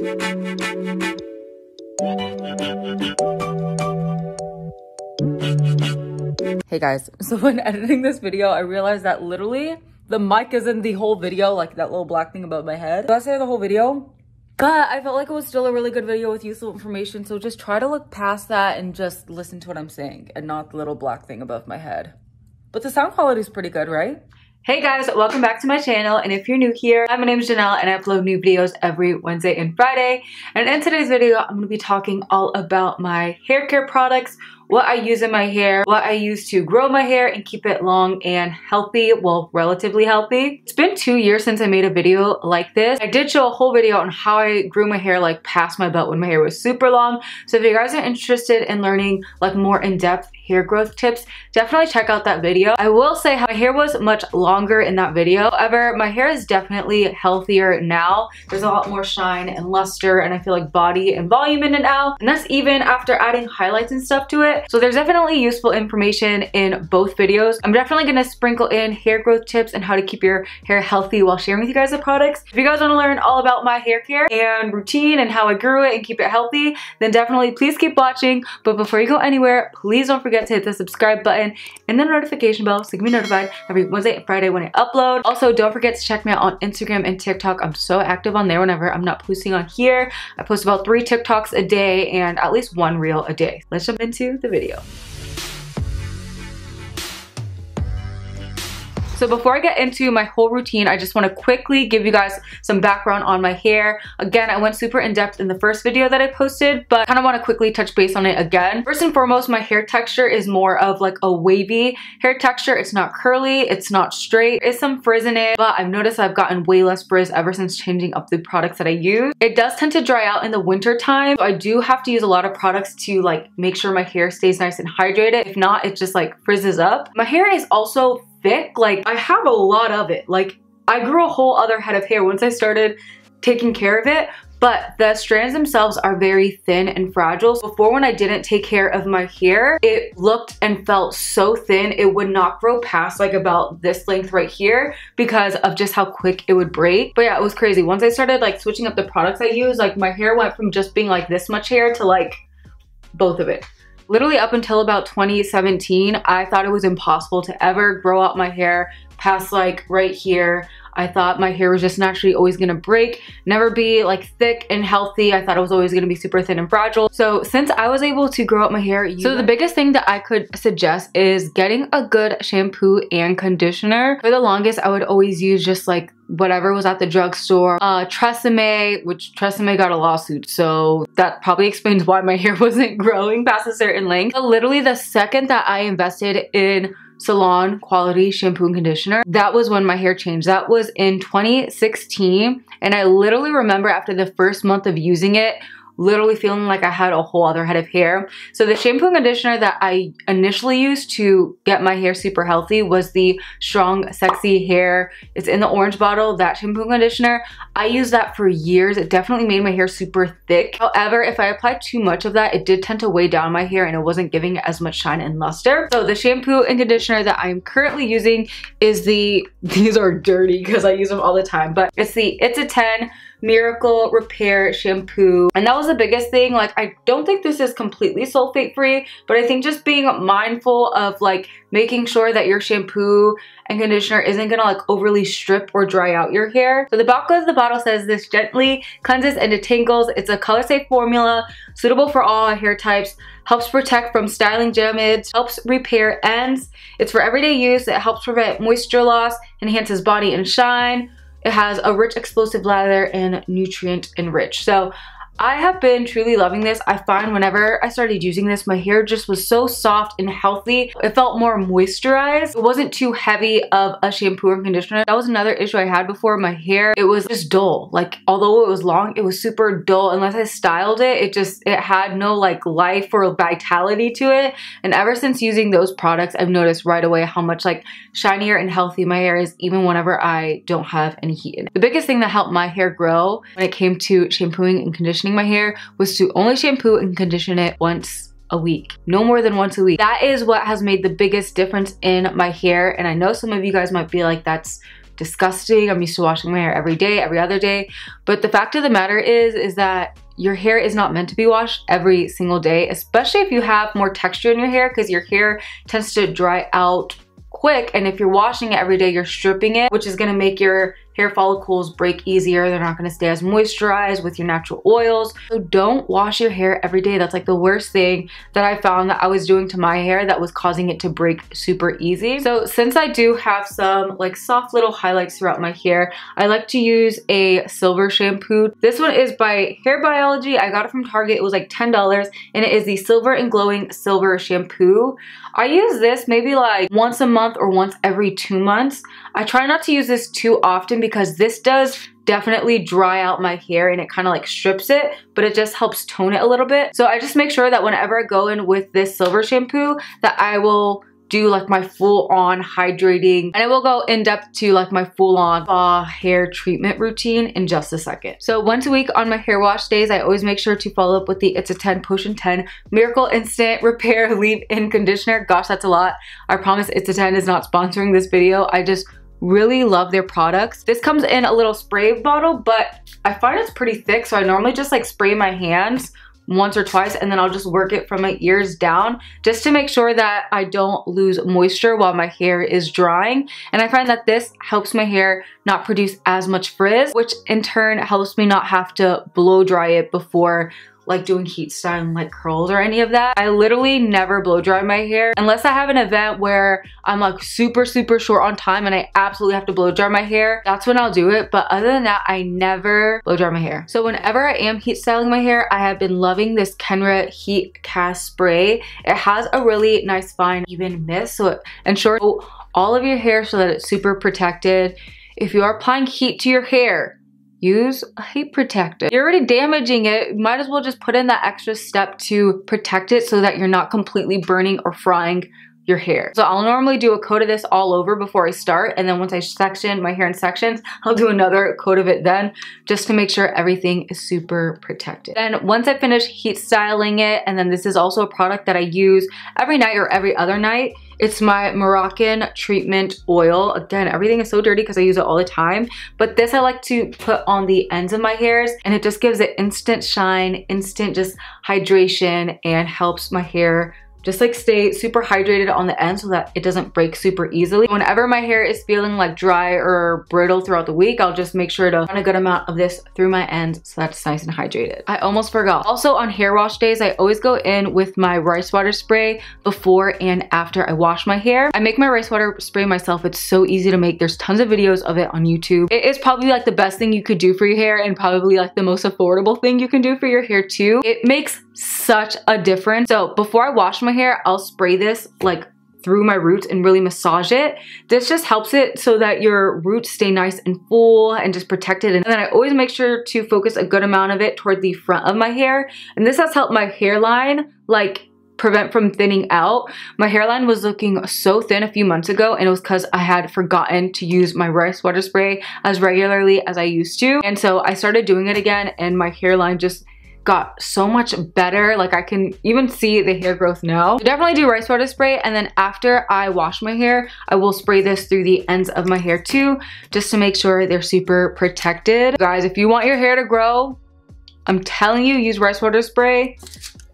Hey guys, so when editing this video, I realized that literally the mic is in the whole video, like that little black thing above my head. So I say the whole video, but I felt like it was still a really good video with useful information. So just try to look past that and just listen to what I'm saying and not the little black thing above my head. But the sound quality is pretty good, right? Hey guys, welcome back to my channel, and if you're new here, my name is Janelle and I upload new videos every Wednesday and Friday. And in today's video, I'm going to be talking all about my hair care products, what I use in my hair, what I use to grow my hair and keep it long and healthy, well, relatively healthy. It's been 2 years since I made a video like this. I did show a whole video on how I grew my hair like past my belt when my hair was super long. So if you guys are interested in learning like more in-depth hair growth tips, definitely check out that video. I will say my hair was much longer in that video. However, my hair is definitely healthier now. There's a lot more shine and luster, and I feel like body and volume in it now. And that's even after adding highlights and stuff to it. So there's definitely useful information in both videos. I'm definitely gonna sprinkle in hair growth tips and how to keep your hair healthy while sharing with you guys the products. If you guys wanna learn all about my hair care and routine and how I grew it and keep it healthy, then definitely please keep watching. But before you go anywhere, please don't forget to hit the subscribe button and the notification bell so you can be notified every Wednesday and Friday when I upload. Also, don't forget to check me out on Instagram and TikTok. I'm so active on there whenever I'm not posting on here. I post about 3 TikToks a day and at least 1 reel a day. Let's jump into the video. So before I get into my whole routine, I just want to quickly give you guys some background on my hair. Again, I went super in depth in the first video that I posted, but I kind of want to quickly touch base on it again. First and foremost, my hair texture is more of like a wavy hair texture. It's not curly, it's not straight. There's some frizz in it, but I've noticed I've gotten way less frizz ever since changing up the products that I use. It does tend to dry out in the winter time, so I do have to use a lot of products to like make sure my hair stays nice and hydrated. If not, it just like frizzes up. My hair is also thick. Like, I have a lot of it. Like, I grew a whole other head of hair once I started taking care of it, but the strands themselves are very thin and fragile. So before, when I didn't take care of my hair, it looked and felt so thin. It would not grow past like about this length right here because of just how quick it would break. But yeah, it was crazy. Once I started like switching up the products I use, like my hair went from just being like this much hair to like both of it. Literally up until about 2017, I thought it was impossible to ever grow out my hair past like right here. I thought my hair was just naturally always gonna break, never be like thick and healthy. I thought it was always gonna be super thin and fragile. So since I was able to grow out my hair, so the biggest thing that I could suggest is getting a good shampoo and conditioner. For the longest, I would always use just like whatever was at the drugstore. Tresemme, which Tresemme got a lawsuit, so that probably explains why my hair wasn't growing past a certain length. But literally the second that I invested in salon quality shampoo and conditioner, that was when my hair changed. That was in 2016, and I literally remember after the first month of using it, literally feeling like I had a whole other head of hair. So the shampoo and conditioner that I initially used to get my hair super healthy was the Strong Sexy Hair. It's in the orange bottle, that shampoo and conditioner. I used that for years. It definitely made my hair super thick. However, if I applied too much of that, it did tend to weigh down my hair and it wasn't giving it as much shine and luster. So the shampoo and conditioner that I'm currently using is these are dirty because I use them all the time, but it's the It's a 10 Miracle Repair shampoo. And that was the biggest thing. Like, I don't think this is completely sulfate free, but I think just being mindful of like making sure that your shampoo and conditioner isn't gonna like overly strip or dry out your hair. So the back of the bottle says this gently cleanses and detangles. It's a color safe formula suitable for all hair types, helps protect from styling damage, helps repair ends. It's for everyday use. It helps prevent moisture loss, enhances body and shine. It has a rich explosive lather and nutrient enriched. So I have been truly loving this. I find whenever I started using this, my hair just was so soft and healthy. It felt more moisturized. It wasn't too heavy of a shampoo or conditioner. That was another issue I had before. My hair, it was just dull. Like, although it was long, it was super dull. Unless I styled it, it had no like life or vitality to it. And ever since using those products, I've noticed right away how much like shinier and healthy my hair is, even whenever I don't have any heat in it. The biggest thing that helped my hair grow when it came to shampooing and conditioning my hair was to only shampoo and condition it once a week. No more than once a week. That is what has made the biggest difference in my hair. And I know some of you guys might be like, that's disgusting. I'm used to washing my hair every day, every other day. But the fact of the matter is that your hair is not meant to be washed every single day, especially if you have more texture in your hair, because your hair tends to dry out quick. And if you're washing it every day, you're stripping it, which is going to make your hair follicles break easier. They're not going to stay as moisturized with your natural oils. So don't wash your hair every day. That's like the worst thing that I found that I was doing to my hair that was causing it to break super easy. So since I do have some like soft little highlights throughout my hair, I like to use a silver shampoo. This one is by Hair Biology. I got it from Target. It was like $10 and it is the Silver and Glowing Silver Shampoo. I use this maybe like once a month or once every 2 months. I try not to use this too often because this does definitely dry out my hair and it kind of like strips it, but it just helps tone it a little bit. So I just make sure that whenever I go in with this silver shampoo that I will do like my full-on hydrating, and I will go in depth to like my full-on hair treatment routine in just a second. So once a week on my hair wash days, I always make sure to follow up with the It's a 10 Potion 10 Miracle Instant Repair Leave-In Conditioner. Gosh, that's a lot. I promise It's a 10 is not sponsoring this video. I just really love their products. This comes in a little spray bottle, but I find it's pretty thick, so I normally just like spray my hands once or twice and then I'll just work it from my ears down just to make sure that I don't lose moisture while my hair is drying. And I find that this helps my hair not produce as much frizz, which in turn helps me not have to blow dry it before like doing heat styling like curls or any of that. I literally never blow dry my hair unless I have an event where I'm like super short on time and I absolutely have to blow dry my hair. That's when I'll do it, but other than that, I never blow dry my hair. So whenever I am heat styling my hair, I have been loving this Kenra Heat Cast Spray. It has a really nice fine even mist, so it ensures all of your hair so that it's super protected. If you are applying heat to your hair, use a heat protectant. You're already damaging it. Might as well just put in that extra step to protect it so that you're not completely burning or frying your hair. So I'll normally do a coat of this all over before I start, and then once I section my hair in sections, I'll do another coat of it then, just to make sure everything is super protected. Then once I finish heat styling it, and then this is also a product that I use every night or every other night, it's my Moroccan treatment oil. Again, everything is so dirty because I use it all the time, but this I like to put on the ends of my hairs, and it just gives it instant shine, instant just hydration, and helps my hair just like stay super hydrated on the end so that it doesn't break super easily. Whenever my hair is feeling like dry or brittle throughout the week, I'll just make sure to run a good amount of this through my ends so that's nice and hydrated. I almost forgot. Also on hair wash days, I always go in with my rice water spray before and after I wash my hair. I make my rice water spray myself. It's so easy to make. There's tons of videos of it on YouTube. It is probably like the best thing you could do for your hair and probably like the most affordable thing you can do for your hair too. It makes such a difference. So before I wash my hair, I'll spray this like through my roots and really massage it. This just helps it so that your roots stay nice and full and just protected. And then I always make sure to focus a good amount of it toward the front of my hair. And this has helped my hairline like prevent from thinning out. My hairline was looking so thin a few months ago, and it was because I had forgotten to use my rice water spray as regularly as I used to. And so I started doing it again, and my hairline just got so much better. Like I can even see the hair growth now. So definitely do rice water spray, and then after I wash my hair, I will spray this through the ends of my hair too, just to make sure they're super protected. Guys, if you want your hair to grow, I'm telling you, use rice water spray.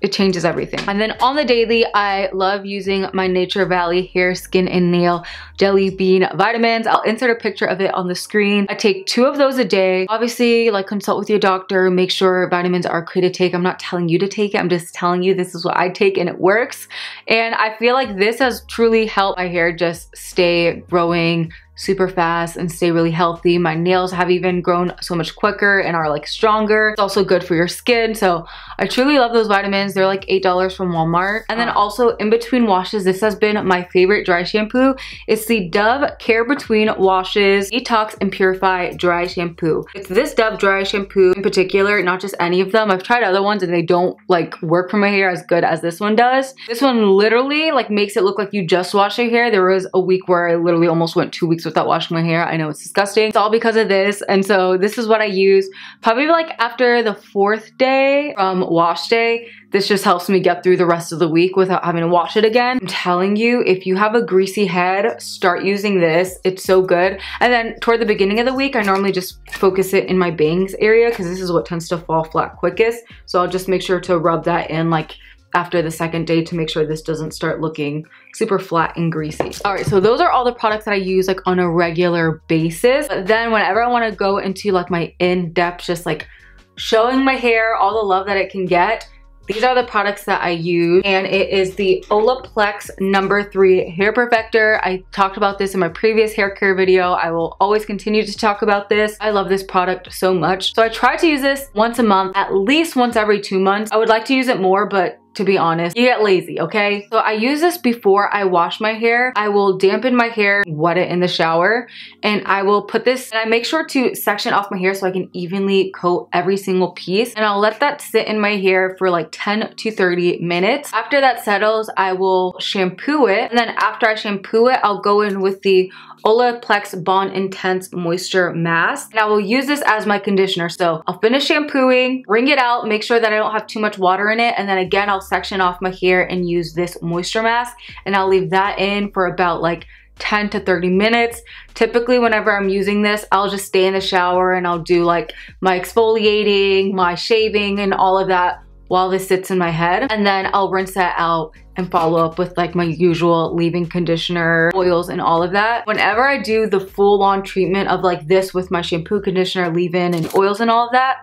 It changes everything. And then on the daily, I love using my Nature Valley hair, skin, and nail jelly bean vitamins. I'll insert a picture of it on the screen. I take 2 of those a day. Obviously, like consult with your doctor, make sure vitamins are okay to take. I'm not telling you to take it. I'm just telling you this is what I take and it works. And I feel like this has truly helped my hair just stay growing super fast and stay really healthy. My nails have even grown so much quicker and are like stronger. It's also good for your skin. So I truly love those vitamins. They're like $8 from Walmart. And then also in between washes, this has been my favorite dry shampoo. It's the Dove Care Between Washes Detox and Purify Dry Shampoo. It's this Dove dry shampoo in particular, not just any of them. I've tried other ones and they don't like work for my hair as good as this one does. This one literally like makes it look like you just washed your hair. There was a week where I literally almost went 2 weeks without washing my hair. I know it's disgusting. It's all because of this. And so this is what I use probably like after the 4th day from wash day. This just helps me get through the rest of the week without having to wash it again. I'm telling you, if you have a greasy head, start using this. It's so good. And then toward the beginning of the week, I normally just focus it in my bangs area because this is what tends to fall flat quickest. So I'll just make sure to rub that in like after the 2nd day to make sure this doesn't start looking super flat and greasy. All right, so those are all the products that I use like on a regular basis. But then whenever I want to go into like my in-depth, just like showing my hair all the love that it can get, these are the products that I use, and it is the Olaplaex No. 3 Hair Perfector. I talked about this in my previous hair care video. I will always continue to talk about this. I love this product so much. So I try to use this once a month, at least once every 2 months. I would like to use it more, but to be honest, you get lazy, okay? So I use this before I wash my hair. I will dampen my hair, wet it in the shower, and I will put this, and I make sure to section off my hair so I can evenly coat every single piece. And I'll let that sit in my hair for like 10 to 30 minutes. After that settles, I will shampoo it. And then after I shampoo it, I'll go in with the Olaplaex Bond Intense Moisture Mask. And I will use this as my conditioner. So I'll finish shampooing, wring it out, make sure that I don't have too much water in it. And then again, I'll section off my hair and use this moisture mask. And I'll leave that in for about like 10 to 30 minutes. Typically, whenever I'm using this, I'll just stay in the shower and I'll do like my exfoliating, my shaving, and all of that while this sits in my head. And then I'll rinse that out and follow up with like my usual leave-in conditioner, oils, and all of that. Whenever I do the full-on treatment of like this with my shampoo, conditioner, leave-in, and oils and all of that,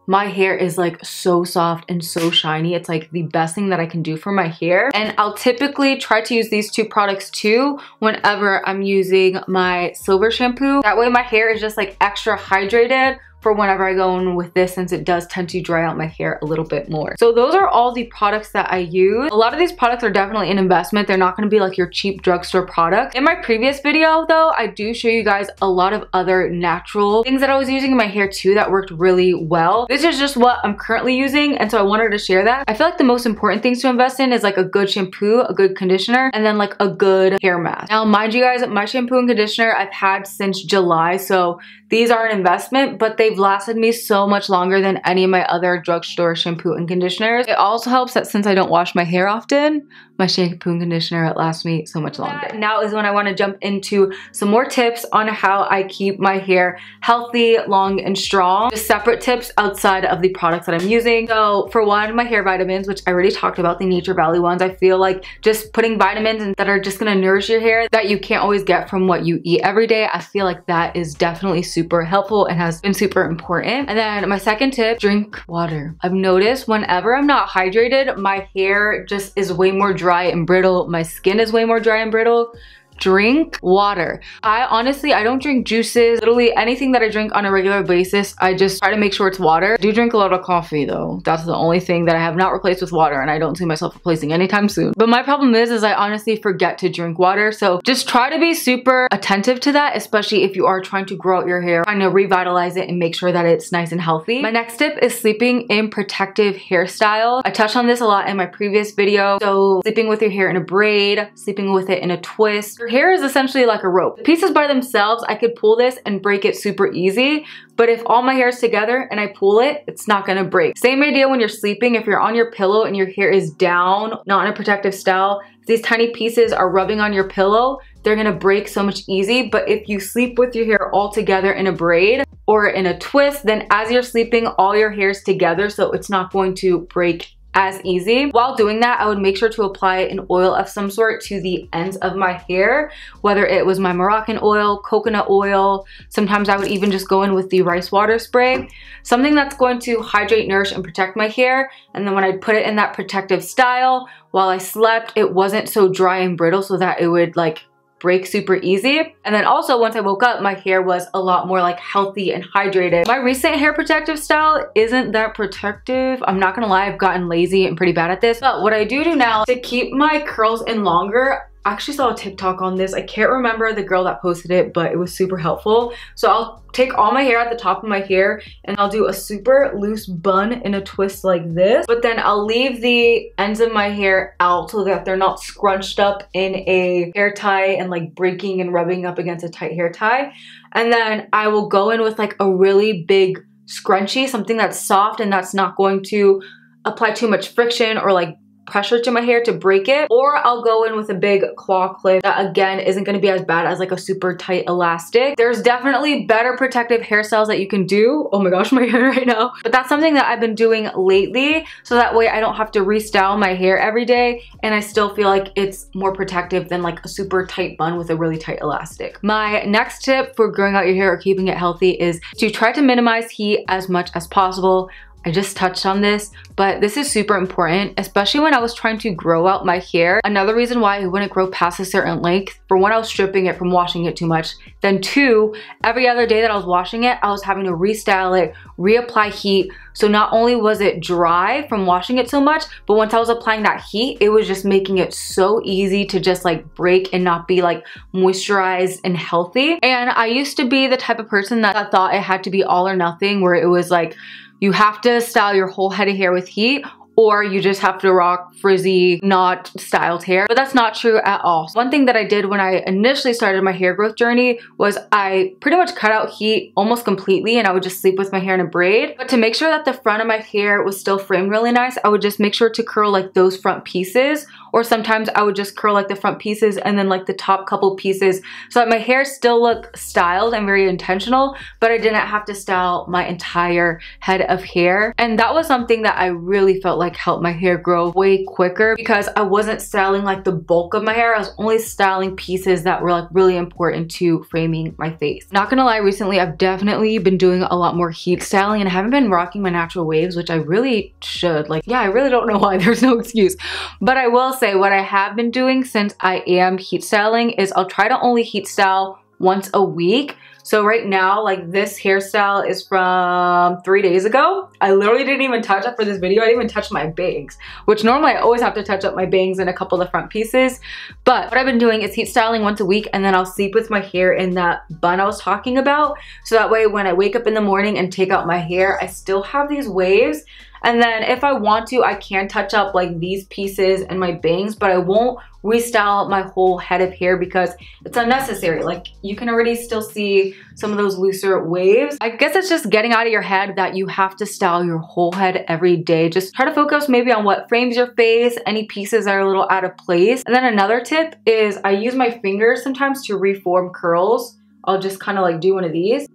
my hair is like so soft and so shiny. It's like the best thing that I can do for my hair. And I'll typically try to use these 2 products too whenever I'm using my silver shampoo. That way my hair is just like extra hydrated for whenever I go in with this, since it does tend to dry out my hair a little bit more. So those are all the products that I use. A lot of these products are definitely an investment. They're not gonna be like your cheap drugstore product. In my previous video though, I do show you guys a lot of other natural things that I was using in my hair too that worked really well. This is just what I'm currently using, and so I wanted to share that. I feel like the most important things to invest in is like a good shampoo, a good conditioner, and then like a good hair mask. Now mind you guys, my shampoo and conditioner I've had since July, so these are an investment, but they've lasted me so much longer than any of my other drugstore shampoo and conditioners. It also helps that since I don't wash my hair often, my shampoo and conditioner lasts me so much longer. Now is when I want to jump into some more tips on how I keep my hair healthy, long, and strong. Just separate tips outside of the products that I'm using. So for one, my hair vitamins, which I already talked about, the Nature Valley ones. I feel like just putting vitamins that are just gonna nourish your hair that you can't always get from what you eat every day, I feel like that is definitely super helpful and has been super important. And then my second tip, drink water. I've noticed whenever I'm not hydrated, my hair just is way more dry and brittle. My skin is way more dry and brittle. Drink water. I don't drink juices. Literally anything that I drink on a regular basis, I just try to make sure it's water. I do drink a lot of coffee though. That's the only thing that I have not replaced with water, and I don't see myself replacing anytime soon. But my problem is I honestly forget to drink water. So just try to be super attentive to that, especially if you are trying to grow out your hair, trying to revitalize it and make sure that it's nice and healthy. My next tip is sleeping in protective hairstyles. I touched on this a lot in my previous video. So sleeping with your hair in a braid, sleeping with it in a twist. Your hair is essentially like a rope. The pieces by themselves, I could pull this and break it super easy, but if all my hair is together and I pull it, it's not gonna break. Same idea when you're sleeping. If you're on your pillow and your hair is down, not in a protective style, if these tiny pieces are rubbing on your pillow, they're gonna break so much easy. But if you sleep with your hair all together in a braid or in a twist, then as you're sleeping, all your hair is together, so it's not going to break as easy. While doing that, I would make sure to apply an oil of some sort to the ends of my hair, whether it was my Moroccan oil, coconut oil. Sometimes I would even just go in with the rice water spray, something that's going to hydrate, nourish, and protect my hair. And then when I put it in that protective style, while I slept, it wasn't so dry and brittle so that it would like break super easy. And then also once I woke up, my hair was a lot more like healthy and hydrated. My recent hair protective style isn't that protective. I'm not gonna lie, I've gotten lazy and pretty bad at this. But what I do now to keep my curls in longer, actually saw a TikTok on this. I can't remember the girl that posted it, but it was super helpful. So I'll take all my hair at the top of my hair and I'll do a super loose bun in a twist like this. But then I'll leave the ends of my hair out so that they're not scrunched up in a hair tie and like breaking and rubbing up against a tight hair tie. And then I will go in with like a really big scrunchie, something that's soft and that's not going to apply too much friction or like pressure to my hair to break it. Or I'll go in with a big claw clip that again isn't going to be as bad as like a super tight elastic. There's definitely better protective hairstyles that you can do. Oh my gosh, my hair right now. But that's something that I've been doing lately, so that way I don't have to restyle my hair every day and I still feel like it's more protective than like a super tight bun with a really tight elastic. My next tip for growing out your hair or keeping it healthy is to try to minimize heat as much as possible. I just touched on this, but this is super important, especially when I was trying to grow out my hair. Another reason why it wouldn't grow past a certain length, for one, I was stripping it from washing it too much. Then two, every other day that I was washing it, I was having to restyle it, reapply heat. So not only was it dry from washing it so much, but once I was applying that heat, it was just making it so easy to just like break and not be like moisturized and healthy. And I used to be the type of person that thought it had to be all or nothing, where it was like, you have to style your whole head of hair with heat, or you just have to rock frizzy, not styled hair. But that's not true at all. One thing that I did when I initially started my hair growth journey was I pretty much cut out heat almost completely, and I would just sleep with my hair in a braid. But to make sure that the front of my hair was still framed really nice, I would just make sure to curl like those front pieces, or sometimes I would just curl like the front pieces and then like the top couple pieces, so that my hair still looked styled and very intentional, but I didn't have to style my entire head of hair. And that was something that I really felt like helped my hair grow way quicker, because I wasn't styling like the bulk of my hair. I was only styling pieces that were like really important to framing my face. Not gonna lie, recently I've definitely been doing a lot more heat styling, and I haven't been rocking my natural waves, which I really should. Like, yeah, I really don't know why. There's no excuse. But I will say what I have been doing since I am heat styling is I'll try to only heat style once a week. So right now, like, this hairstyle is from 3 days ago. I literally didn't even touch up for this video. I didn't even touch my bangs, which normally I always have to touch up my bangs and a couple of the front pieces. But what I've been doing is heat styling once a week, and then I'll sleep with my hair in that bun I was talking about. So that way when I wake up in the morning and take out my hair, I still have these waves. And then if I want to, I can touch up like these pieces and my bangs, but I won't restyle my whole head of hair because it's unnecessary. Like, you can already still see some of those looser waves. I guess it's just getting out of your head that you have to style your whole head every day. Just try to focus maybe on what frames your face, any pieces that are a little out of place. And then another tip is I use my fingers sometimes to reform curls. I'll just kind of like do one of these,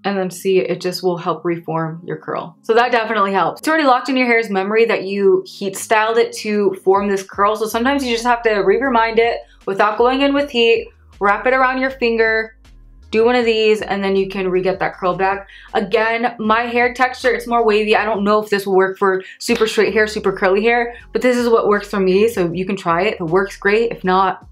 and then see, it just will help reform your curl. So that definitely helps. It's already locked in your hair's memory that you heat styled it to form this curl. So sometimes you just have to re-remind it without going in with heat, wrap it around your finger, do one of these, and then you can re-get that curl back. Again, my hair texture, it's more wavy. I don't know if this will work for super straight hair, super curly hair, but this is what works for me. So you can try it. If it works, great. If not,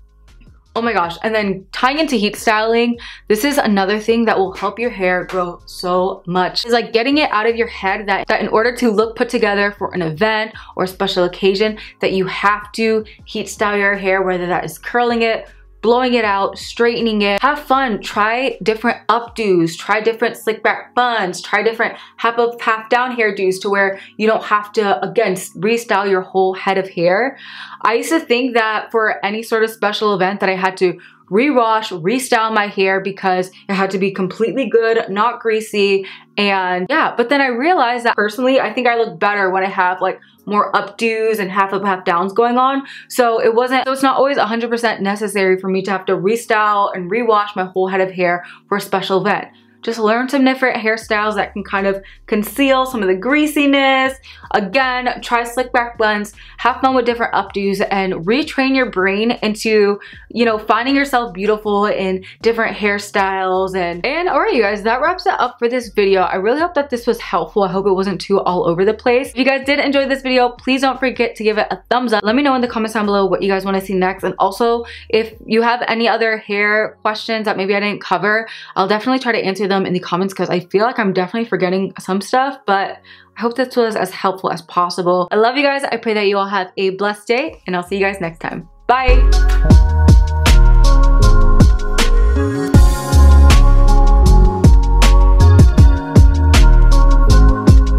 oh my gosh. And then tying into heat styling, this is another thing that will help your hair grow so much. It's like getting it out of your head that in order to look put together for an event or a special occasion, that you have to heat style your hair, whether that is curling it, blowing it out, straightening it. Have fun, try different updos, try different slick back buns, try different half up, half down hairdos to where you don't have to, again, restyle your whole head of hair. I used to think that for any sort of special event that I had to rewash, restyle my hair because it had to be completely good, not greasy. And yeah, but then I realized that personally, I think I look better when I have like more updos and half up, half downs going on. So it's not always 100% necessary for me to have to restyle and rewash my whole head of hair for a special event. Just learn some different hairstyles that can kind of conceal some of the greasiness. Again, try slick back buns, have fun with different updos, and retrain your brain into, you know, finding yourself beautiful in different hairstyles. And all right, you guys, that wraps it up for this video. I really hope that this was helpful. I hope it wasn't too all over the place. If you guys did enjoy this video, please don't forget to give it a thumbs up. Let me know in the comments down below what you guys want to see next. And also, if you have any other hair questions that maybe I didn't cover, I'll definitely try to answer them in the comments, because I feel like I'm definitely forgetting some stuff, but I hope this was as helpful as possible. I love you guys. I pray that you all have a blessed day, and I'll see you guys next time. Bye. Bye!